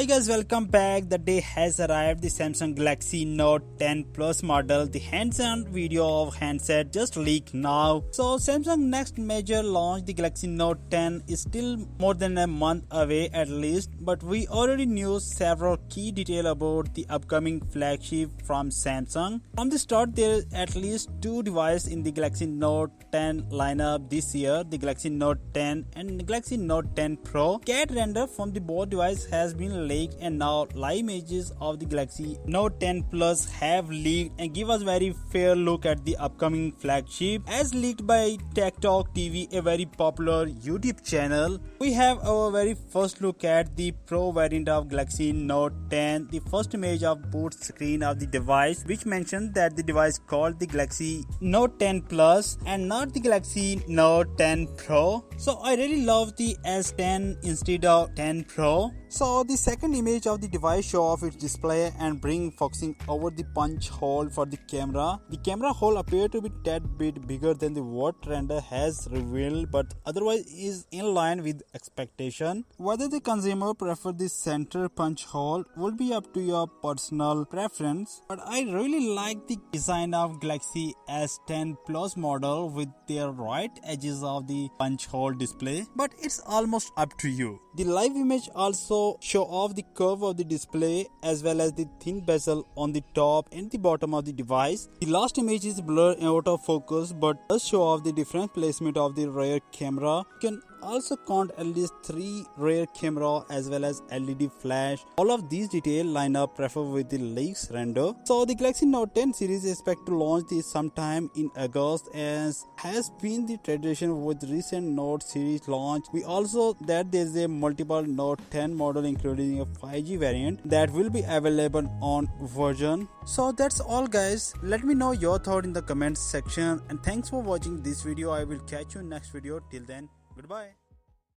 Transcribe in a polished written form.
Hi guys, welcome back. The day has arrived. The Samsung Galaxy Note 10 Plus model. The hands-on video of handset just leaked now. So Samsung next major launch, the Galaxy Note 10, is still more than a month away at least. But we already knew several key details about the upcoming flagship from Samsung. From the start, there are at least two devices in the Galaxy Note 10 lineup this year. The Galaxy Note 10 and the Galaxy Note 10 Pro. CAD render from the both devices has been leaked, and now live images of the Galaxy Note 10 Plus have leaked and give us very fair look at the upcoming flagship. As leaked by Tech Talk TV, a very popular YouTube channel, we have our very first look at the Pro variant of Galaxy Note 10. The first image of boot screen of the device, which mentions that the device called the Galaxy Note 10 Plus and not the Galaxy Note 10 Pro. So I really love the S10 instead of 10 Pro. So the second image of the device show off its display and bring focusing over the punch hole for the camera. The camera hole appear to be tad bit bigger than the what render has revealed, but otherwise is in line with expectation. Whether the consumer prefer the center punch hole will be up to your personal preference, but I really like the design of Galaxy S10 Plus model with their right edges of the punch hole display, but it's almost up to you. The live image also show off the curve of the display as well as the thin bezel on the top and the bottom of the device. The last image is blurred and out of focus, but does show off the different placement of the rear camera. You can also count at least 3 rear camera as well as LED flash. All of these details line up prefer with the leaks render. So the Galaxy Note 10 series is expected to launch this sometime in August, as has been the tradition with recent Note series launch. We also that there is a multiple Note 10 model including a 5G variant that will be available on version. So that's all guys. Let me know your thought in the comments section, and thanks for watching this video. I will catch you in next video. Till then, goodbye.